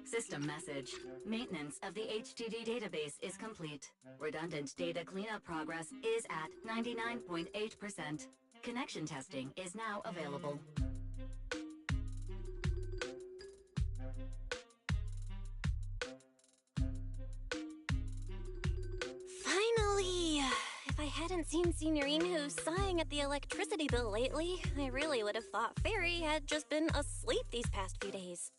System message. Maintenance of the HDD database is complete. Redundant data cleanup progress is at 99.8%. Connection testing is now available. Finally! If I hadn't seen Signorino sighing at the electricity bill lately, I really would have thought Fairy had just been asleep these past few days.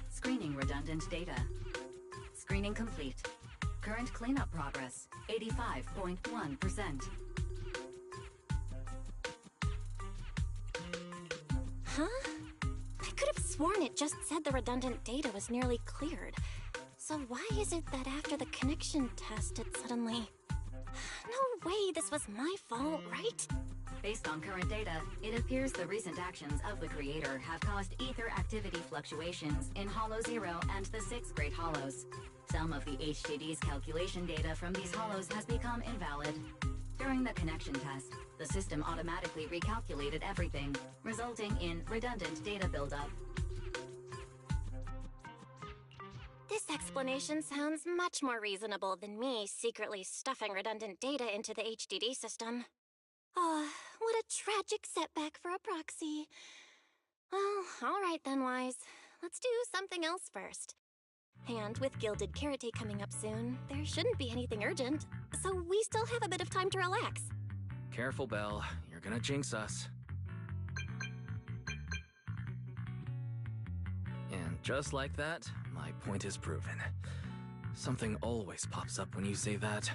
Screening redundant data. Screening complete. Current cleanup progress, 85.1%. Huh? I could have sworn it just said the redundant data was nearly cleared. So why is it that after the connection test it suddenly... No way this was my fault, right? Based on current data, it appears the recent actions of the creator have caused ether activity fluctuations in Hollow 0 and the 6 Great Hollows. Some of the HDD's calculation data from these hollows has become invalid. During the connection test, the system automatically recalculated everything, resulting in redundant data buildup. This explanation sounds much more reasonable than me secretly stuffing redundant data into the HDD system. Oh, what a tragic setback for a proxy. Well, alright then, Wise. Let's do something else first. And with Gilded Karate coming up soon, there shouldn't be anything urgent, so we still have a bit of time to relax. Careful, Belle. You're gonna jinx us. And just like that, my point is proven. Something always pops up when you say that.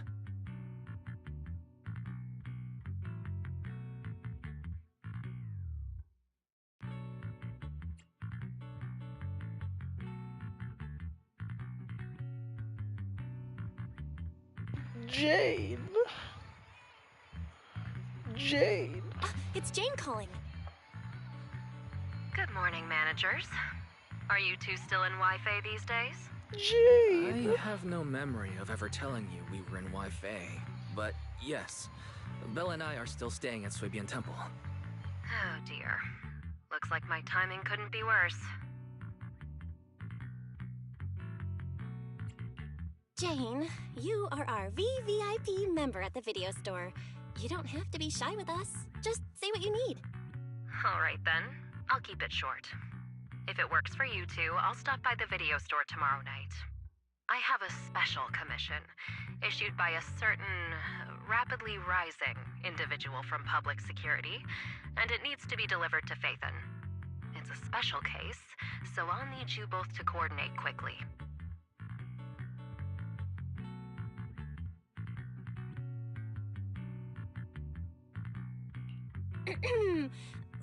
Jane! Jane! It's Jane calling. Good morning, managers. Are you two still in Wi-Fi these days? Jane! I have no memory of ever telling you we were in Wi-Fi, but yes, Belle and I are still staying at Suibian Temple. Oh dear. Looks like my timing couldn't be worse. Jane, you are our VVIP member at the video store. You don't have to be shy with us. Just say what you need. Alright then, I'll keep it short. If it works for you two, I'll stop by the video store tomorrow night. I have a special commission, issued by a certain rapidly rising individual from public security, and it needs to be delivered to Phaethon. It's a special case, so I'll need you both to coordinate quickly.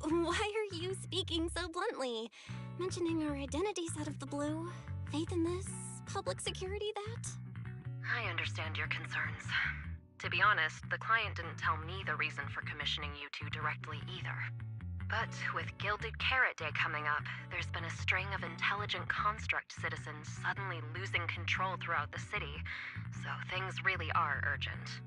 Why are you speaking so bluntly? Mentioning our identities out of the blue? Faith in this? Public security that? I understand your concerns. To be honest, the client didn't tell me the reason for commissioning you two directly either. But with Gilded Carrot Day coming up, there's been a string of intelligent construct citizens suddenly losing control throughout the city, so things really are urgent.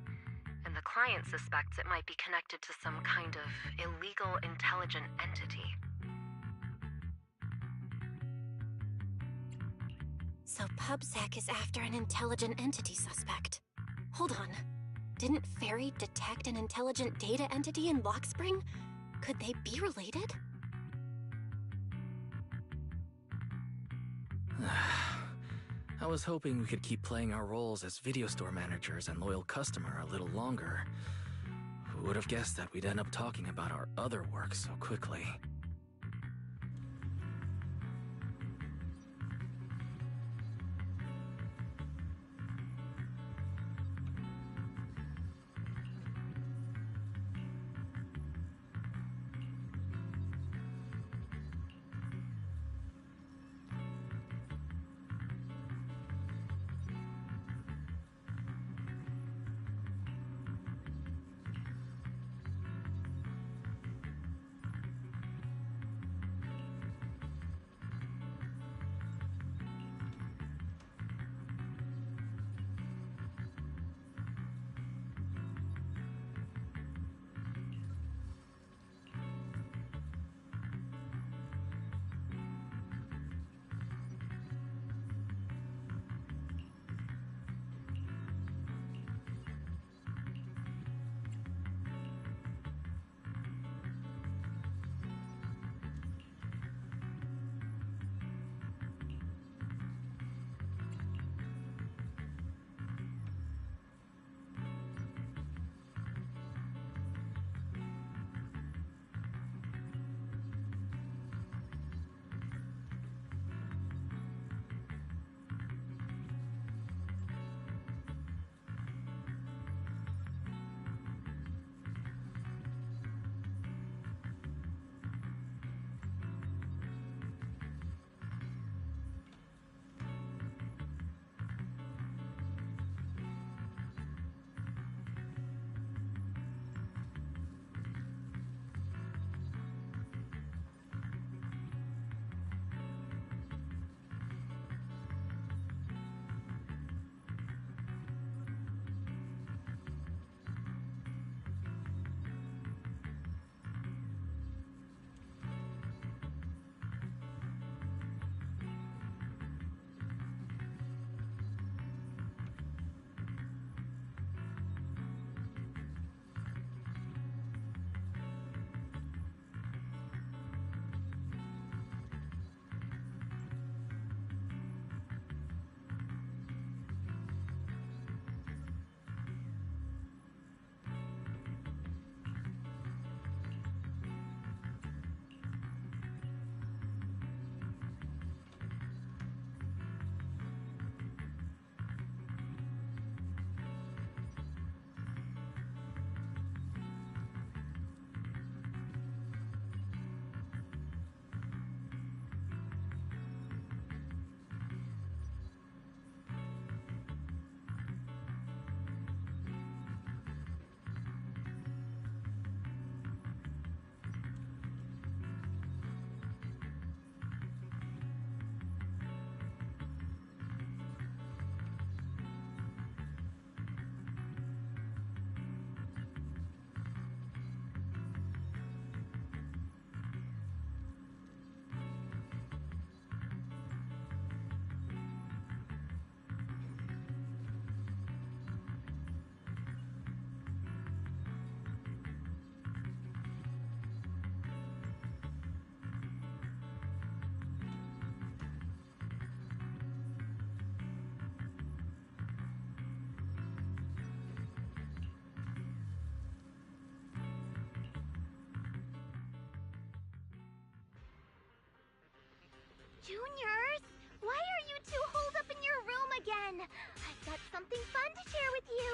And the client suspects it might be connected to some kind of illegal intelligent entity. So PubSec is after an intelligent entity suspect. Hold on. Didn't Fairy detect an intelligent data entity in Block Spring? Could they be related? I was hoping we could keep playing our roles as video store managers and loyal customer a little longer. Who would have guessed that we'd end up talking about our other work so quickly? got something fun to share with you.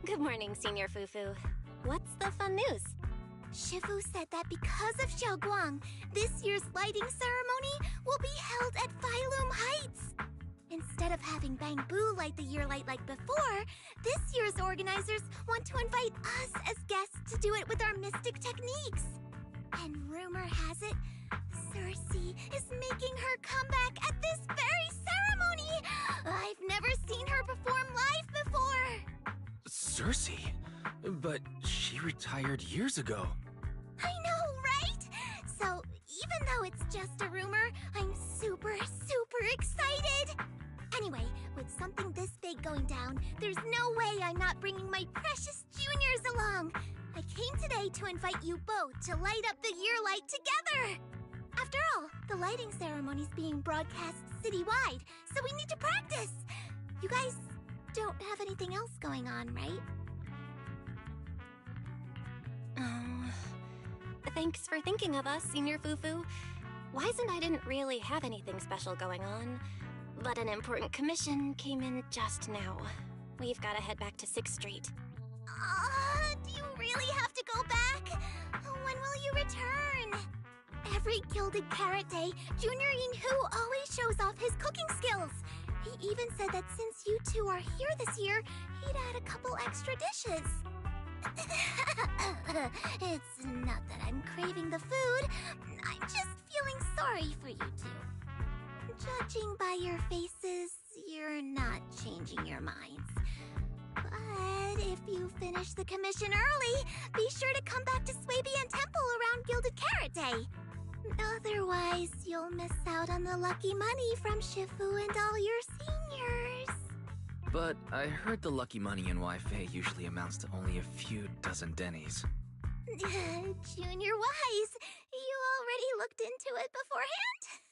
Good morning, Senior Fufu. What's the fun news? Shifu said that because of Xiaoguang, this year's lighting ceremony will be held at Phylum Heights. Instead of having Bangbu light the year light like before, this year's organizers want to invite us as guests to do it with our mystic techniques. And rumor has it, Cersei is making her comeback at this very ceremony! I've never seen her perform live before! Cersei? But she retired years ago. I know, right? So, even though it's just a rumor, I'm super excited! Anyway, with something this big going down, there's no way I'm not bringing my precious juniors along! I came today to invite you both to light up the year light together! After all, the lighting ceremony's being broadcast citywide, so we need to practice! You guys don't have anything else going on, right? Oh, thanks for thinking of us, Senior Fufu. Wise and I didn't really have anything special going on, but an important commission came in just now. We've got to head back to 6th Street. Do you really have to go back? When will you return? Every Gilded Carrot Day, Junior Yinhu always shows off his cooking skills. He even said that since you two are here this year, he'd add a couple extra dishes. It's not that I'm craving the food. I'm just feeling sorry for you two. Judging by your faces, you're not changing your minds. But if you finish the commission early, be sure to come back to Swabian Temple around Gilded Carrot Day. Otherwise, you'll miss out on the lucky money from Shifu and all your seniors. But I heard the lucky money in Wi-Fi usually amounts to only a few dozen dennies. Junior Wise, you already looked into it beforehand?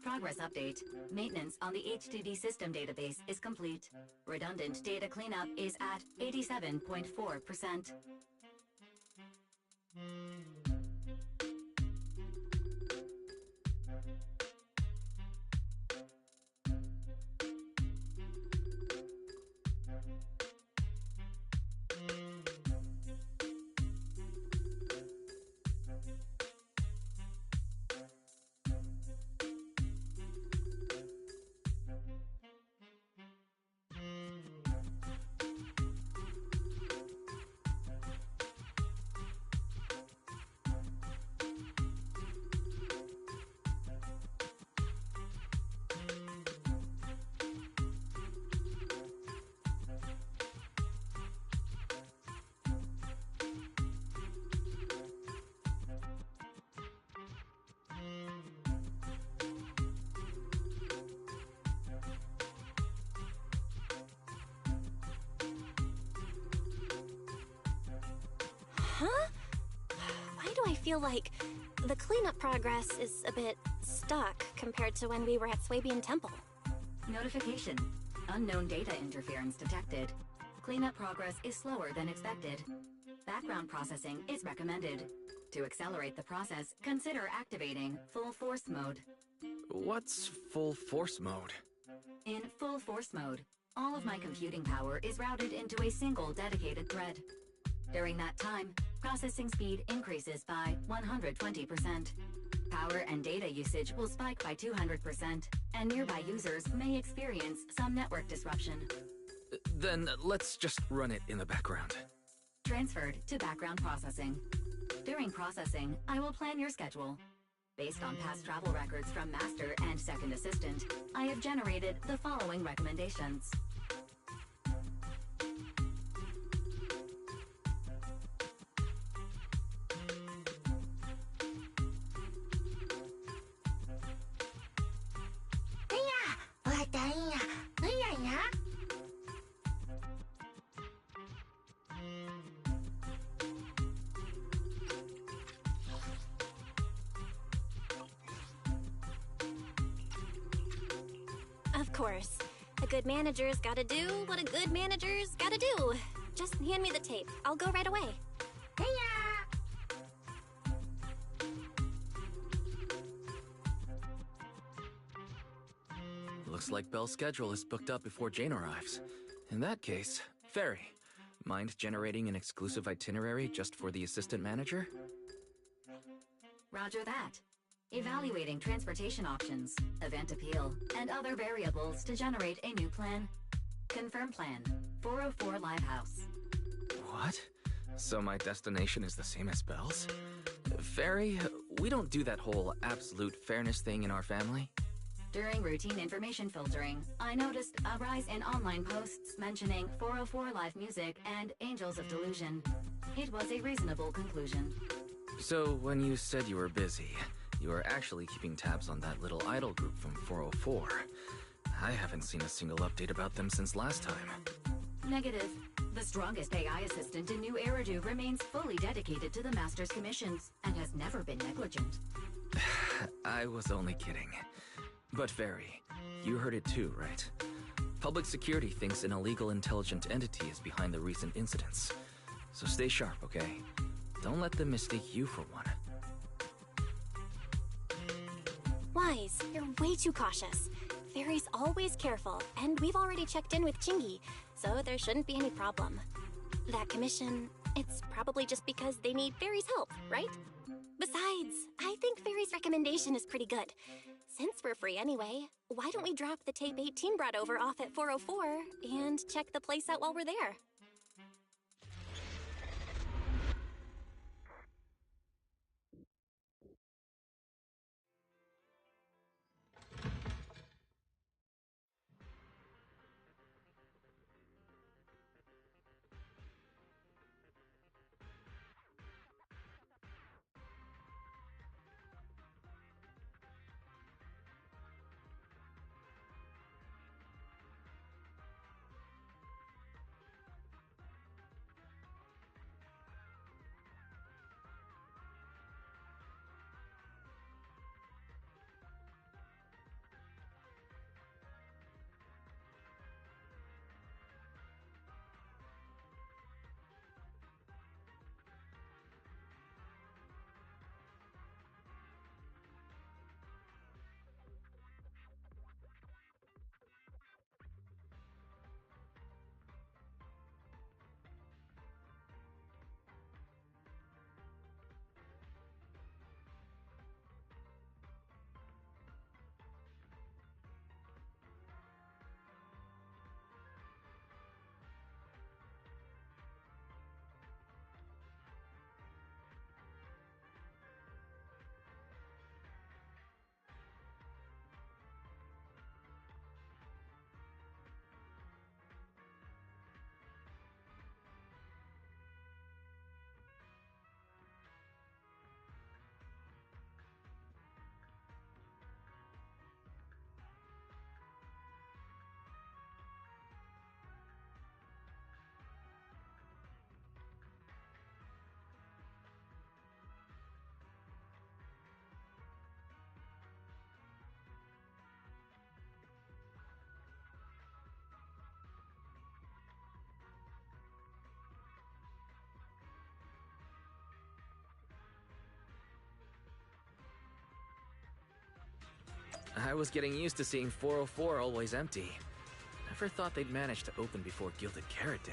Progress update. Maintenance on the HDD system database is complete. Redundant data cleanup is at 87.4%. Huh? Why do I feel like the cleanup progress is a bit stuck compared to when we were at Swabian Temple? Notification. Unknown data interference detected. Cleanup progress is slower than expected. Background processing is recommended. To accelerate the process, consider activating full force mode. What's full force mode? In full force mode, all of my computing power is routed into a single dedicated thread. During that time, processing speed increases by 120%. Power and data usage will spike by 200%, and nearby users may experience some network disruption. Then let's just run it in the background. Transferred to background processing. During processing, I will plan your schedule. Based on past travel records from Master and Second Assistant, I have generated the following recommendations. Of course. A good manager's gotta do what a good manager's gotta do. Just hand me the tape. I'll go right away. Looks like Belle's schedule is booked up before Jane arrives. In that case, Ferry, mind generating an exclusive itinerary just for the assistant manager? Roger that. Evaluating transportation options, event appeal, and other variables to generate a new plan. Confirm plan. 404 Live House. What? So my destination is the same as Belle's? Ferry, we don't do that whole absolute fairness thing in our family. During routine information filtering, I noticed a rise in online posts mentioning 404 Live Music and Angels of Delusion. It was a reasonable conclusion. So when you said you were busy, you were actually keeping tabs on that little idol group from 404. I haven't seen a single update about them since last time. Negative. The strongest AI assistant in New Eridu remains fully dedicated to the Master's commissions and has never been negligent. I was only kidding. But Ferry, you heard it too, right? Public security thinks an illegal intelligent entity is behind the recent incidents. So stay sharp, okay? Don't let them mistake you for one. Wise, you're way too cautious. Fairy's always careful, and we've already checked in with Chingy, so there shouldn't be any problem. That commission, it's probably just because they need Fairy's help, right? Besides, I think Fairy's recommendation is pretty good. Since we're free anyway, why don't we drop the tape 18 brought over off at 404 and check the place out while we're there? I was getting used to seeing 404 always empty. Never thought they'd manage to open before Gilded Carrot Day.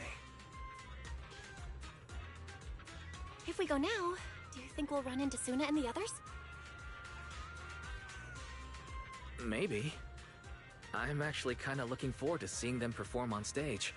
If we go now, do you think we'll run into Suna and the others? Maybe. I'm actually kinda looking forward to seeing them perform on stage.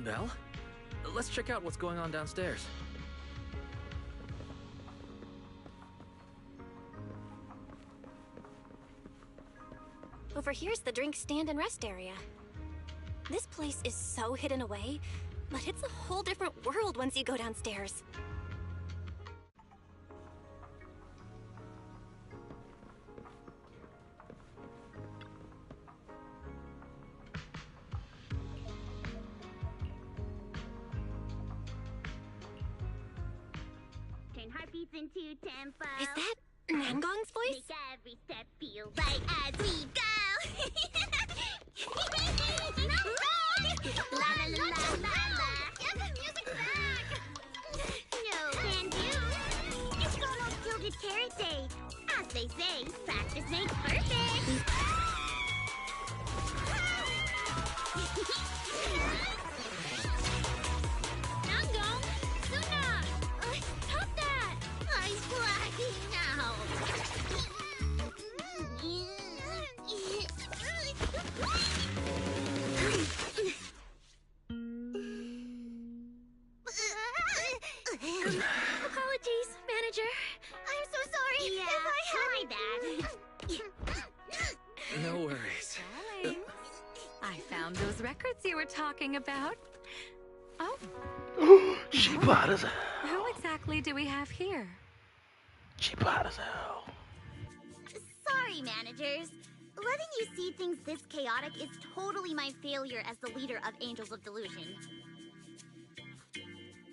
Belle? Let's check out what's going on downstairs. Over here's the drink stand and rest area. This place is so hidden away, but it's a whole different world once you go downstairs. Turn heartbeats into tempo. Is that Nangong's voice? Make every step feel right as we go. La la la la la la. Get the music back. No can do. It's almost Gilded Carrot Day. As they say, practice makes perfect. Nangong, Suna, stop that! I'm blacking out. Apologies, manager. I'm so sorry. Yeah, if I had my bad. No worries. Darling, I found those records you were talking about. Oh, She bought us out. who exactly do we have here? She bought us out. Sorry, managers. Letting you see things this chaotic is totally my failure as the leader of Angels of Delusion.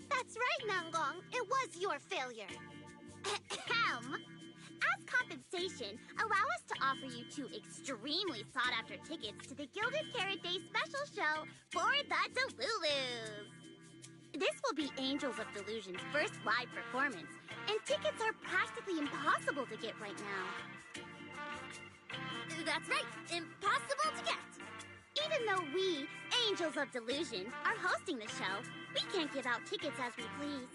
That's right, Nangong. It was your failure. Ahem. As compensation, allow us to offer you 2 extremely sought-after tickets to the Gilded Carrot Day special show for the Delulus. This will be Angels of Delusion's first live performance, and tickets are practically impossible to get right now. That's right, impossible to get. Even though we, Angels of Delusion, are hosting the show, we can't give out tickets as we please.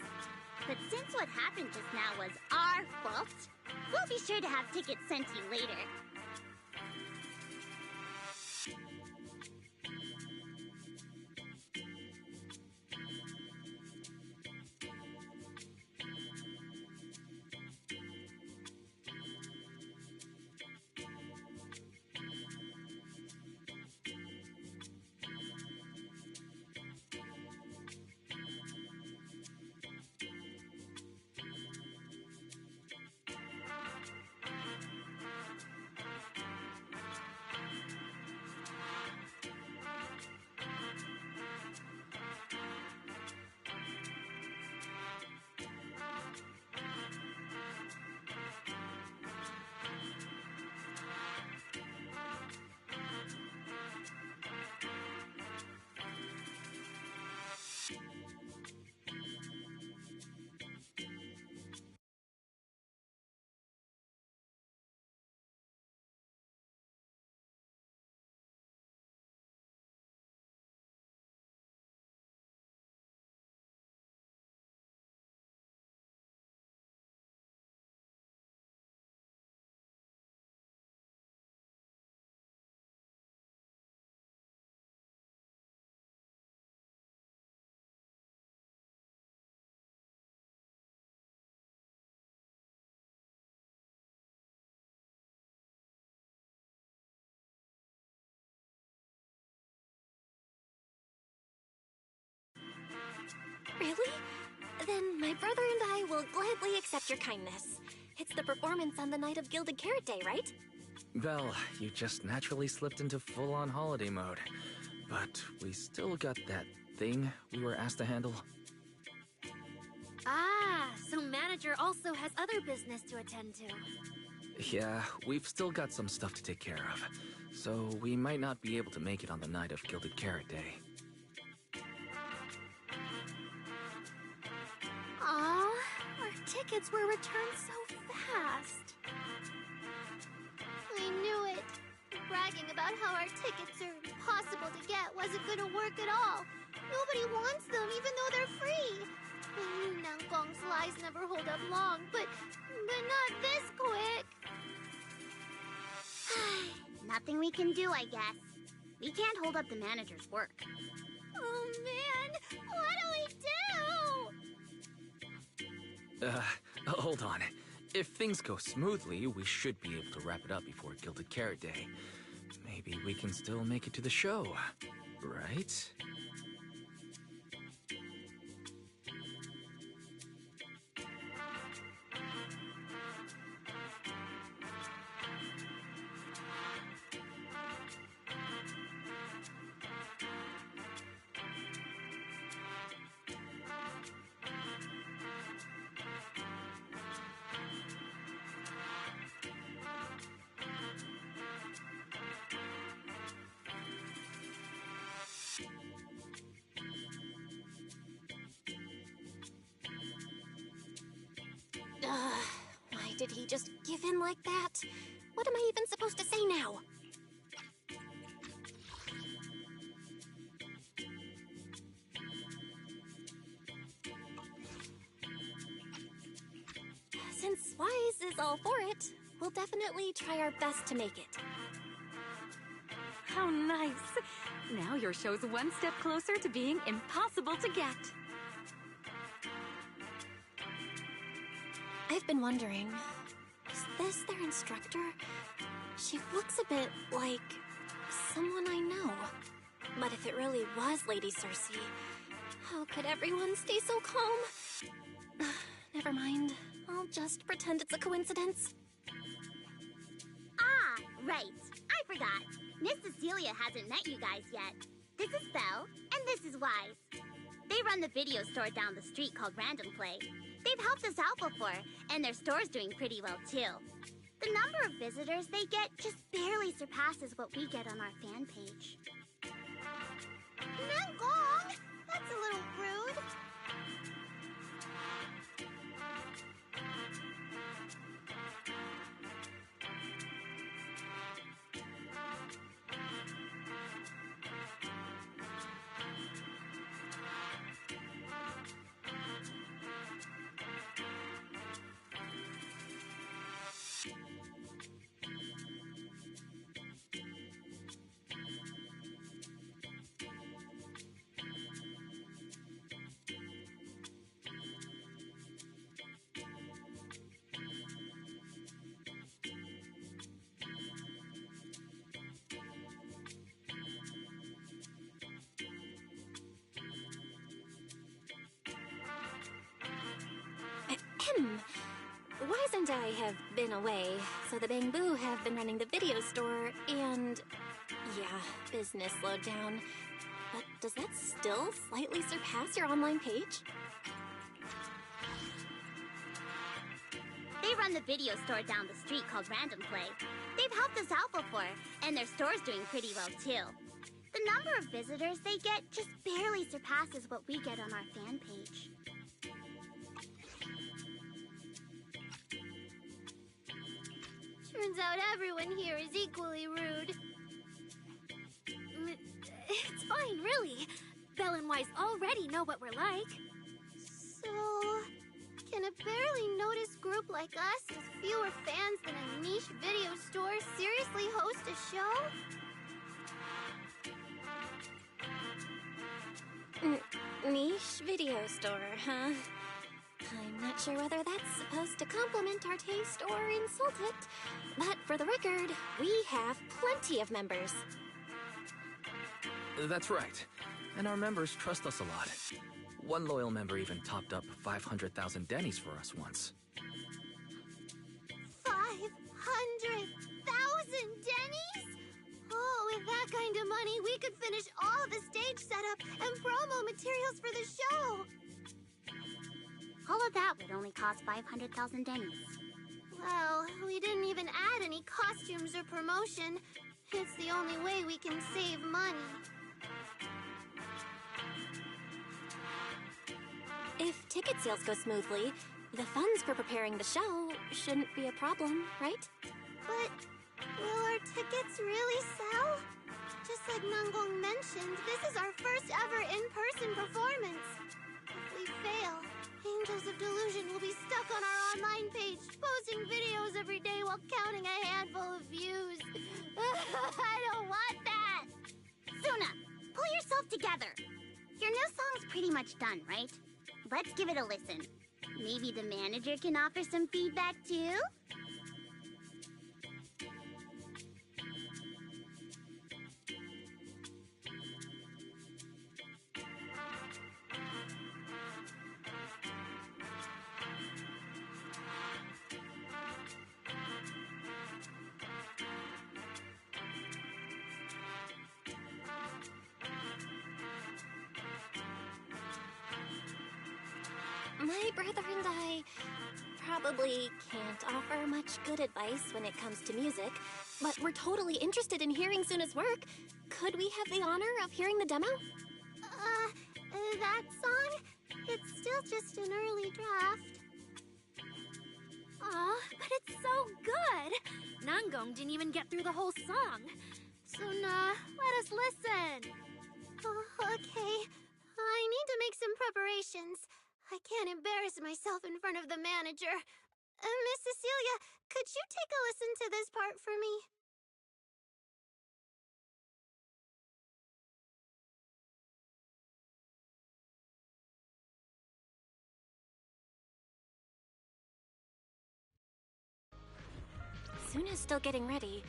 But since what happened just now was our fault, we'll be sure to have tickets sent to you later. accept your kindness. It's the performance on the night of Gilded Carrot Day, right? Well, you just naturally slipped into full-on holiday mode. But we still got that thing we were asked to handle. Ah, so manager also has other business to attend to. Yeah, we've still got some stuff to take care of. So we might not be able to make it on the night of Gilded Carrot Day. Aw, our tickets were returned so fast. I knew it. Bragging about how our tickets are impossible to get wasn't gonna work at all. Nobody wants them, even though they're free. I knew Nangong's lies never hold up long, but not this quick. Nothing we can do, I guess. We can't hold up the manager's work. Oh man, what do we do? Hold on. If things go smoothly, we should be able to wrap it up before Gilded Carrot Day. Maybe we can still make it to the show, right? Why did he just give in like that? What am I even supposed to say now? Since Wise is all for it, we'll definitely try our best to make it. How nice. Now your show's one step closer to being impossible to get. I've been wondering, is this their instructor? She looks a bit like someone I know. But if it really was Lady Cersei, how could everyone stay so calm? Never mind. I'll just pretend it's a coincidence. Ah, right. I forgot. Miss Cecilia hasn't met you guys yet. This is Belle, and this is Wise. They run the video store down the street called Random Play. They've helped us out before, and their store's doing pretty well too. The number of visitors they get just barely surpasses what we get on our fan page. Nangong! That's a little rude. Wise and I have been away, so the Bamboo have been running the video store, and yeah, business slowed down. But does that still slightly surpass your online page? They run the video store down the street called Random Play. They've helped us out before, and their store's doing pretty well too. The number of visitors they get just barely surpasses what we get on our fan page. Turns out everyone here is equally rude. It's fine, really. Belle and Wise already know what we're like. So, can a barely noticed group like us with fewer fans than a niche video store seriously host a show? Niche video store, huh? I'm not sure whether that's supposed to compliment our taste or insult it, but for the record, we have plenty of members. That's right. and our members trust us a lot. One loyal member even topped up 500,000 dennies for us once. 500,000 dennies? Oh, with that kind of money, we could finish all the stage setup and promo materials for the show. All of that would only cost 500,000 dennies. Well, we didn't even add any costumes or promotion. It's the only way we can save money. If ticket sales go smoothly, the funds for preparing the show shouldn't be a problem, right? But will our tickets really sell? Just like Nangong mentioned, this is our first ever in-person performance. If we fail, Angels of Delusion will be stuck on our online page, posting videos every day while counting a handful of views. I don't want that! Suna, pull yourself together. Your new song's pretty much done, right? Let's give it a listen. Maybe the manager can offer some feedback too? My brother and I probably can't offer much good advice when it comes to music, but we're totally interested in hearing Suna's work. Could we have the honor of hearing the demo? That song? It's still just an early draft. Aw, but it's so good! Nangong didn't even get through the whole song. Suna, let us listen. Oh, okay. I need to make some preparations. I can't embarrass myself in front of the manager. Miss Cecilia, could you take a listen to this part for me? Suna's still getting ready.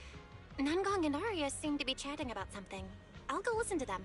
Nangong and Arya seem to be chatting about something. I'll go listen to them.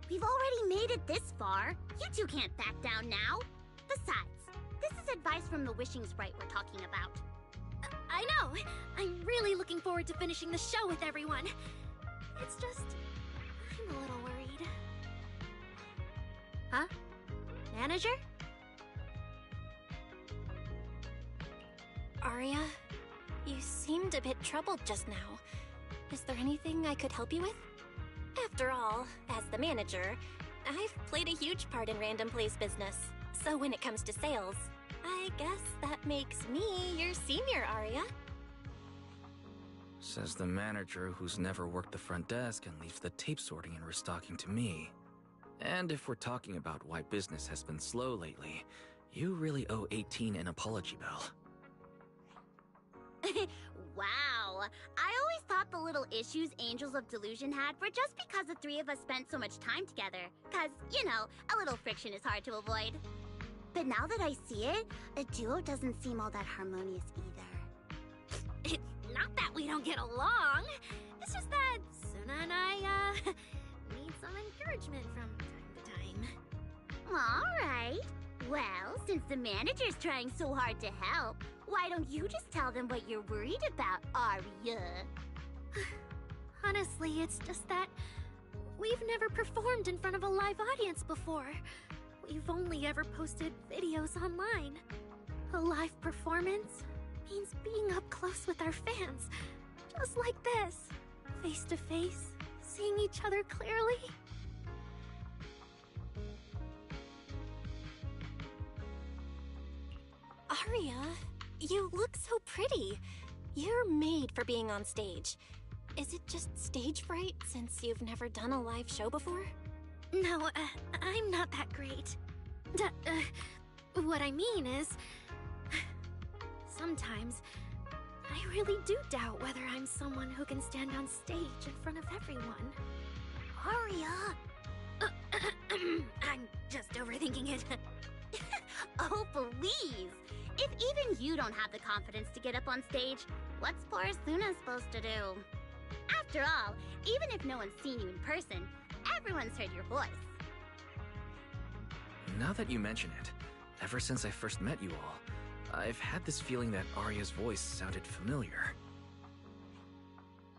We've already made it this far. You two can't back down now. Besides, this is advice from the wishing sprite we're talking about. I know! I'm really looking forward to finishing the show with everyone. It's just... I'm a little worried. Huh? Manager? Arya, you seemed a bit troubled just now. Is there anything I could help you with? After all, as the manager, I've played a huge part in Random Play's business. So when it comes to sales, I guess that makes me your senior, Arya. Says the manager who's never worked the front desk and leaves the tape sorting and restocking to me. And if we're talking about why business has been slow lately, You really owe 18 an apology, Belle. Wow. I always thought the little issues Angels of Delusion had were just because the three of us spent so much time together. Cause, you know, a little friction is hard to avoid. But now that I see it, a duo doesn't seem all that harmonious either. It's not that we don't get along. It's just that Suna and I, need some encouragement from time to time. Alright. Well, since the manager's trying so hard to help, why don't you just tell them what you're worried about, Arya? Honestly, it's just that we've never performed in front of a live audience before. We've only ever posted videos online. A live performance means being up close with our fans. Just like this. Face to face, seeing each other clearly. Arya, you look so pretty. You're made for being on stage. Is it just stage fright since you've never done a live show before? No, I'm not that great. What I mean is... Sometimes, I really do doubt whether I'm someone who can stand on stage in front of everyone. Arya! I'm just overthinking it. Oh, please! If even you don't have the confidence to get up on stage, what's poor Suna supposed to do? After all, even if no one's seen you in person, everyone's heard your voice. Now that you mention it, ever since I first met you all, I've had this feeling that Arya's voice sounded familiar.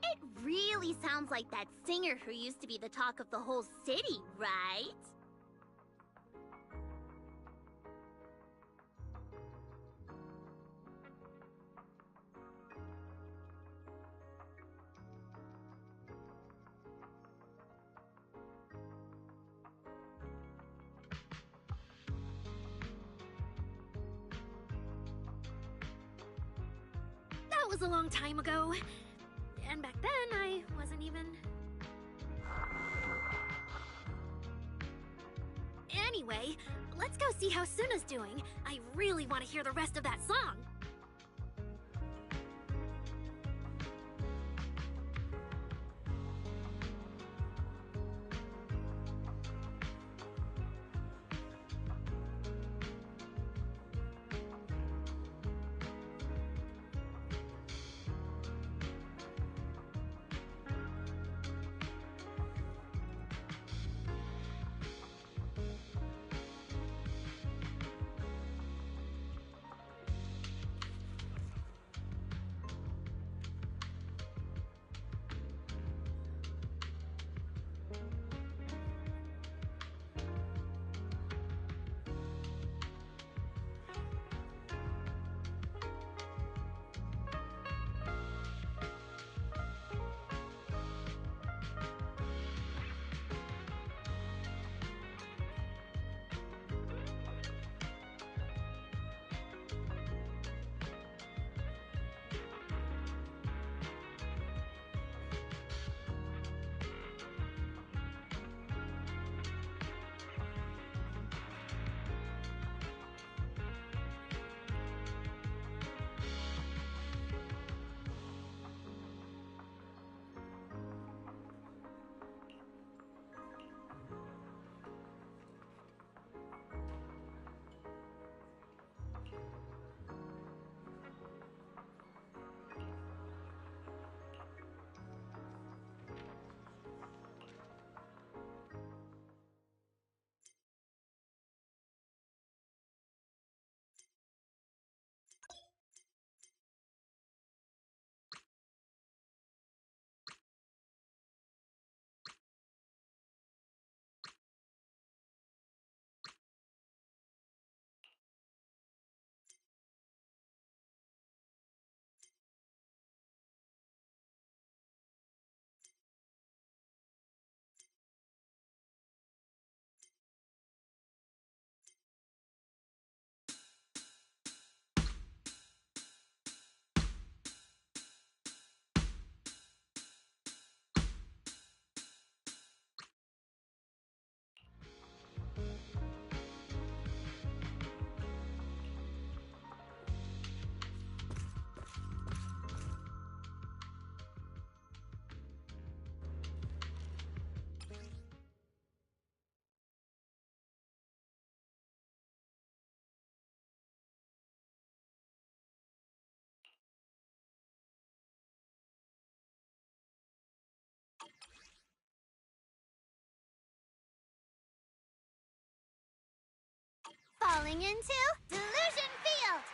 It really sounds like that singer who used to be the talk of the whole city, right? That was a long time ago. And back then, I wasn't even... Anyway, let's go see how Suna's doing. I really want to hear the rest of that song. Falling into Delusion Field!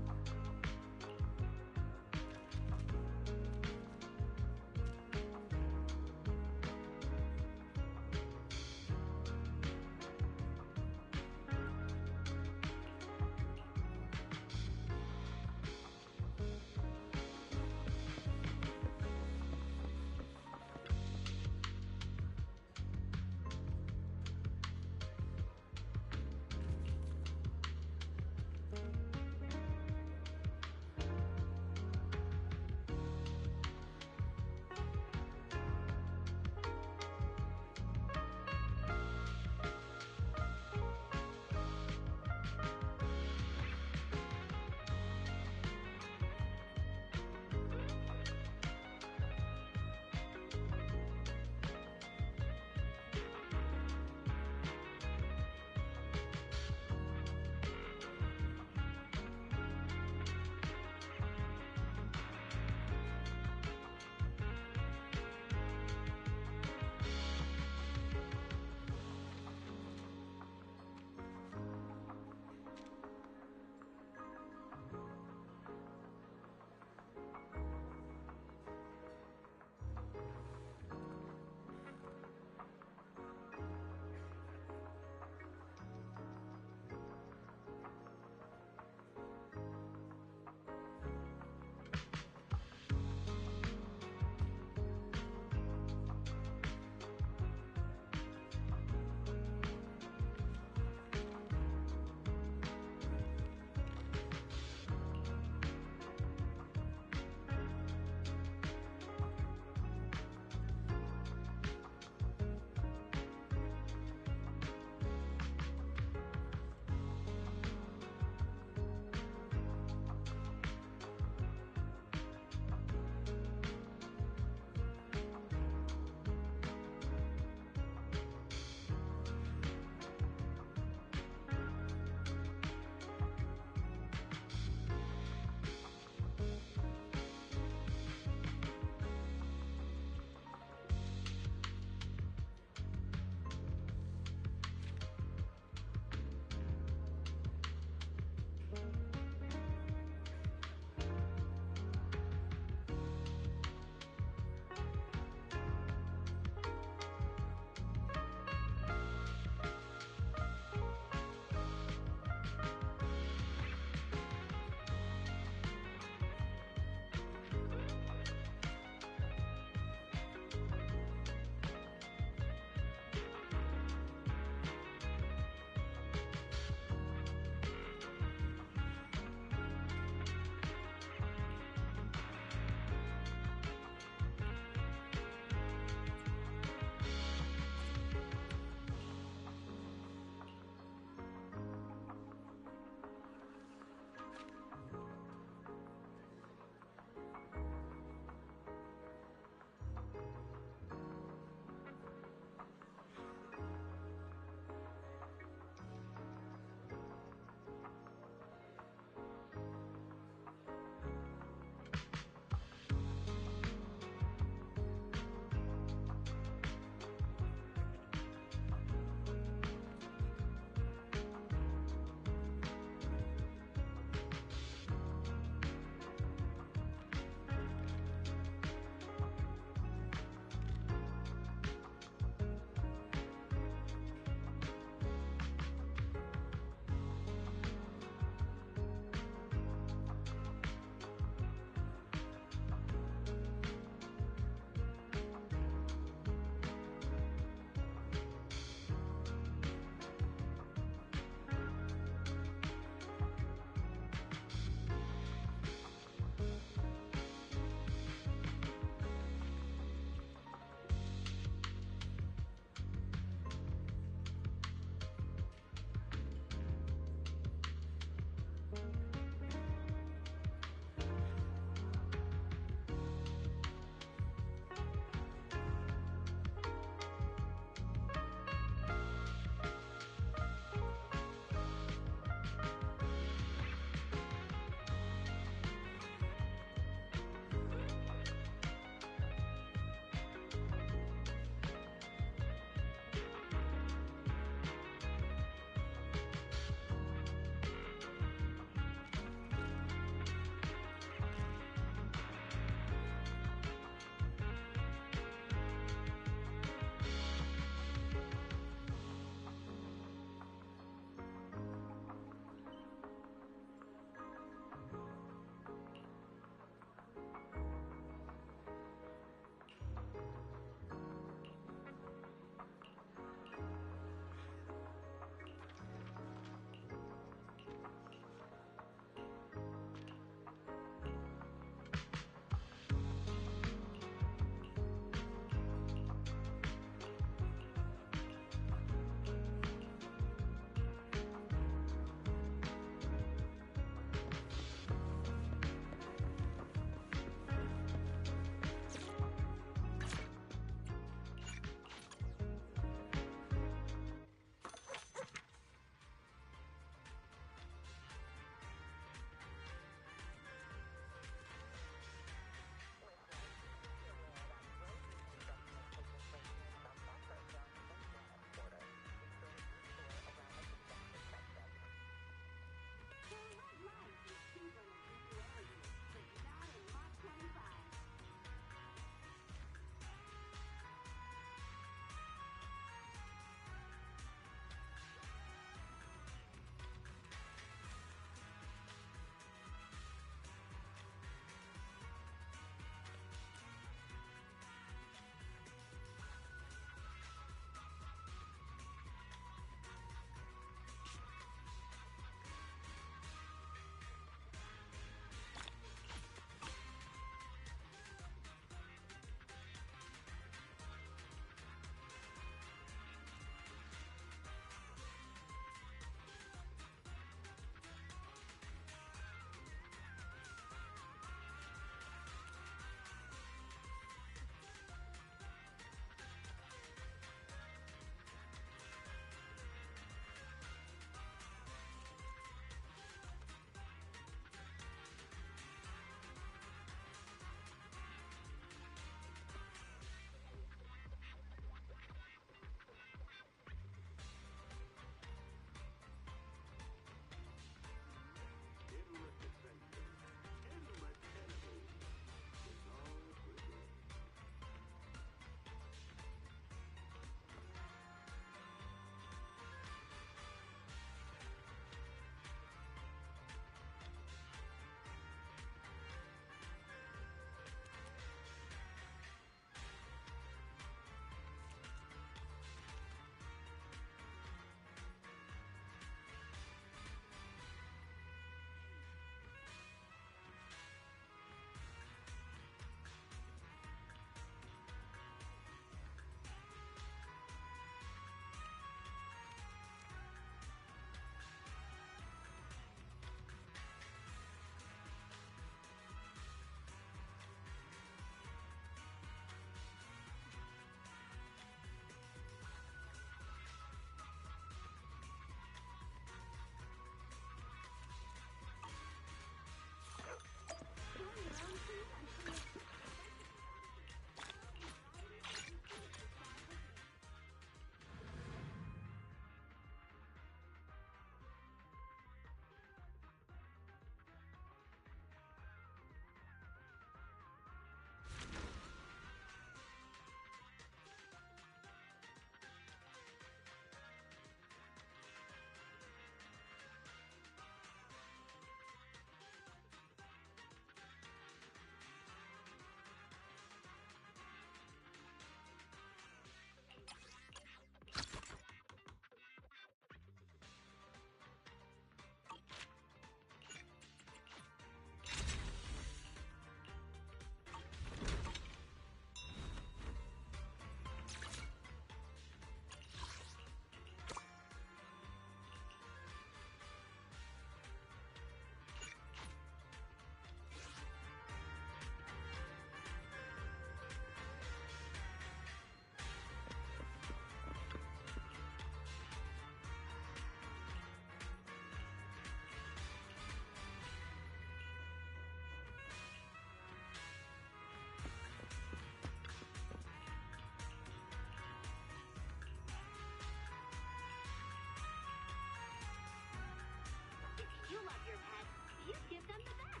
You love your pets. You give them the best.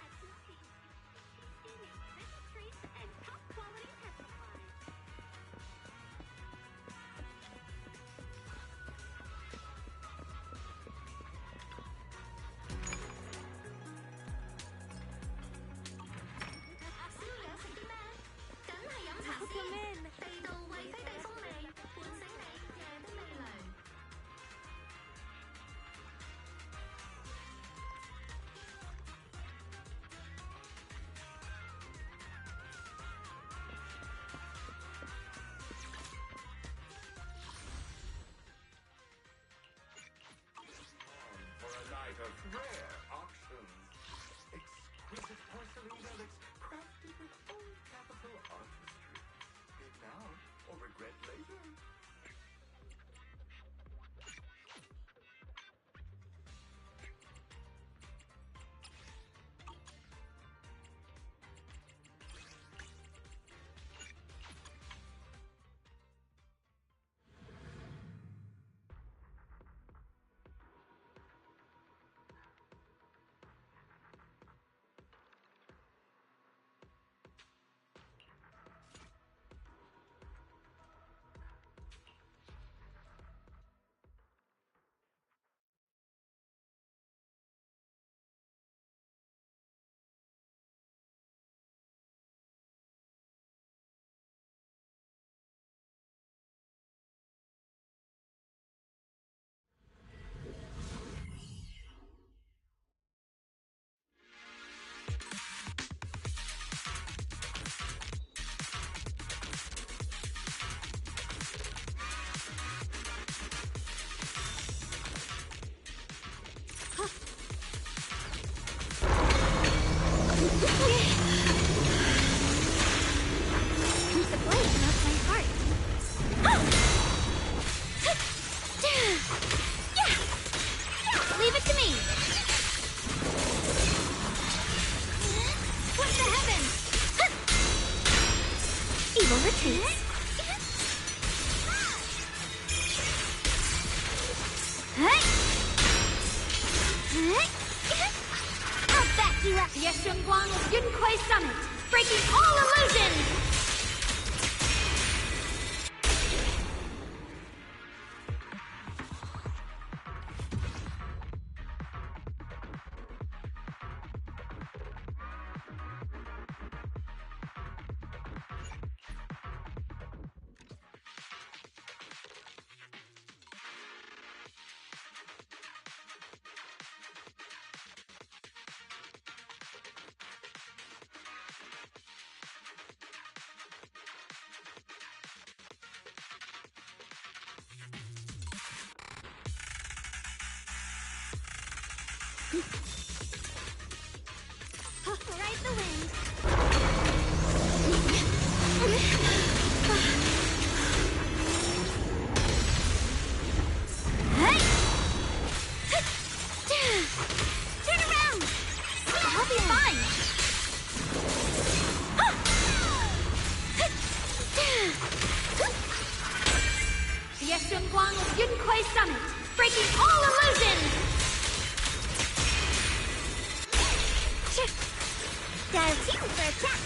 At Disney, tasty nutritious treats and top quality pet supplies. Welcome in. 地道為飛地風味，喚醒你夜的味蕾。For a night of rare auctions. Exquisite porcelain relics crafted with old capital artistry. Bid now or regret later. Piece of blade melts my heart. Leave it to me. What the heavens? Evil retreats. I'll back you up. Yes, Shunguang of Yunquai Summit, breaking all illusions. Ride the wind. Turn around. I'll be fine. The Shunguang of Yunquai Summit, breaking all illusions. Dive 2 for attack.